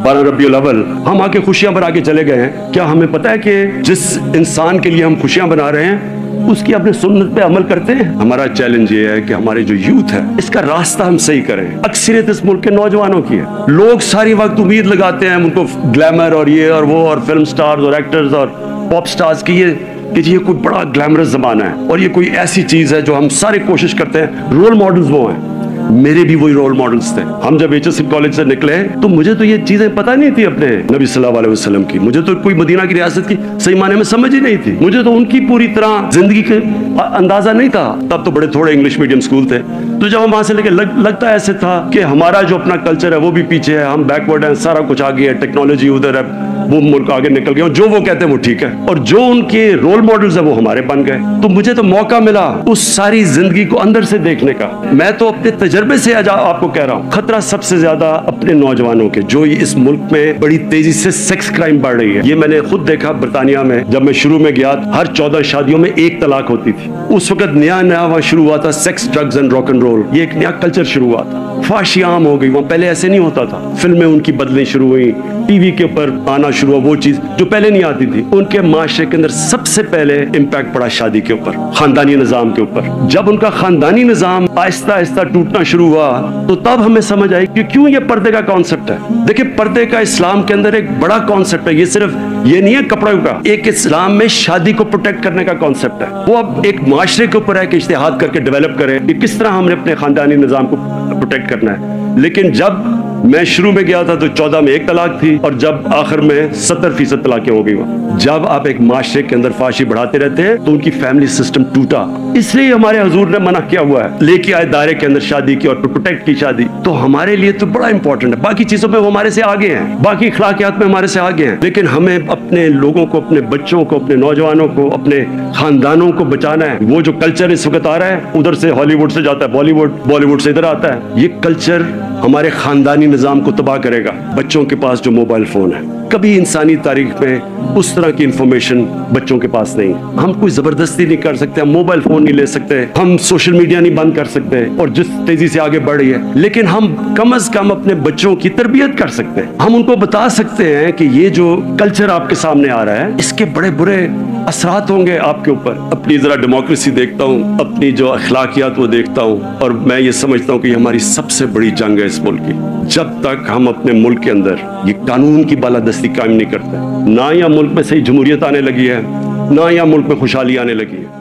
12 रबीउल अव्वल, हम आके खुशियां बना के चले गए हैं। क्या हमें पता है कि जिस इंसान के लिए हम खुशियां बना रहे हैं उसकी अपने सुन्नत पे अमल करते हैं? हमारा चैलेंज ये है कि हमारे जो यूथ है इसका रास्ता हम सही करें। अक्सरियत इस मुल्क के नौजवानों की है। लोग सारी वक्त उम्मीद लगाते हैं उनको ग्लैमर और ये और वो और फिल्म स्टार्स और एक्टर्स और पॉप स्टार्स की ये कोई बड़ा ग्लैमरस जमाना है और ये कोई ऐसी चीज है जो हम सारे कोशिश करते हैं। रोल मॉडल्स वो हैं, मेरे भी वही रोल मॉडल्स थे। हम जब HSM कॉलेज से निकले तो मुझे तो ये चीजें पता नहीं थी अपने नबी सल्लल्लाहु अलैहि वसल्लम की। मुझे तो कोई मदीना की रियासत की सही माने में समझ ही नहीं थी। मुझे तो उनकी पूरी तरह जिंदगी का अंदाजा नहीं था। तब तो बड़े थोड़े इंग्लिश मीडियम स्कूल थे। तो जब हम वहां से लेके लगता ऐसे था कि हमारा जो अपना कल्चर है वो भी पीछे है, हम बैकवर्ड हैं, सारा कुछ आगे है, टेक्नोलॉजी उधर है, वो मुल्क आगे निकल गया, जो वो कहते हैं वो ठीक है और जो उनके रोल मॉडल्स है वो हमारे बन गए। तो मुझे तो मौका मिला उस सारी जिंदगी को अंदर से देखने का। मैं तो अपने तजर्बे से आज आपको कह रहा हूँ, खतरा सबसे ज्यादा अपने नौजवानों के, जो इस मुल्क में बड़ी तेजी से सेक्स क्राइम बढ़ रही है। ये मैंने खुद देखा बरतानिया में। जब मैं शुरू में गया हर 14 शादियों में 1 तलाक होती थी। उस वक्त नया वहां शुरू हुआ था sex, drugs and rock and roll. ये एक नया कल्चर शुरू हुआ था। फाशी आम हो गई वहां, पहले ऐसे नहीं होता था। फिल्में उनकी बदलनी शुरू हुई, टीवी के ऊपर आना शुरू हुआ वो चीज जो पहले नहीं आती थी। उनके माशरे के अंदर सबसे पहले इम्पैक्ट पड़ा शादी के ऊपर, खानदानी निजाम के ऊपर। जब उनका खानदानी निजाम आहिस्ता आहिस्ता टूटना शुरू हुआ तो तब हमें समझ आई कि क्यों ये पर्दे का कॉन्सेप्ट है। देखिए, पर्दे का इस्लाम के अंदर एक बड़ा कॉन्सेप्ट है। ये सिर्फ ये नहीं है कपड़ों का, एक इस्लाम में शादी को प्रोटेक्ट करने का कॉन्सेप्ट है। वो अब एक माशरे के ऊपर है कि इज्तिहाद करके डेवलप करें कि किस तरह हमने अपने खानदानी निजाम को प्रोटेक्ट करना है। लेकिन जब मैं शुरू में गया था तो 14 में 1 तलाक थी और जब आखिर में 70% तलाकें हो गई। जब आप एक माशरे के अंदर फाशी बढ़ाते रहते हैं तो उनकी फैमिली सिस्टम टूटा। इसलिए हमारे हुजूर ने मना किया हुआ है, लेके आए दायरे के अंदर शादी की और प्रोटेक्ट की शादी। तो हमारे लिए तो बड़ा इंपॉर्टेंट है। बाकी चीजों में वो हमारे से आगे हैं, बाकी अखलाकियात में हमारे से आगे हैं, लेकिन हमें अपने लोगों को, अपने बच्चों को, अपने नौजवानों को, अपने खानदानों को बचाना है। वो जो कल्चर इस वक्त आ रहा है उधर से हॉलीवुड से जाता है बॉलीवुड, बॉलीवुड से इधर आता है। ये कल्चर हमारे खानदानी निजाम को तबाह करेगा। बच्चों के पास जो मोबाइल फोन है, कभी इंसानी तारीख में उस तरह की इंफॉर्मेशन बच्चों के पास नहीं। हम कोई जबरदस्ती नहीं कर सकते, हम मोबाइल फोन नहीं ले सकते, हम सोशल मीडिया नहीं बंद कर सकते और जिस तेजी से आगे बढ़ रही है, लेकिन हम कम से कम अपने बच्चों की तरबियत कर सकते हैं। हम उनको बता सकते हैं कि ये जो कल्चर आपके सामने आ रहा है इसके बड़े बुरे असरात होंगे आपके ऊपर। अपनी जरा डेमोक्रेसी देखता हूँ, अपनी जो अखलाकियात वो देखता हूँ और मैं ये समझता हूँ कि हमारी सबसे बड़ी जंग है इस मुल्क की। जब तक हम अपने मुल्क के अंदर ये कानून की बालादस्ती कायम नहीं करते, ना या मुल्क में सही जमहूरियत आने लगी है, ना या मुल्क में खुशहाली आने लगी है।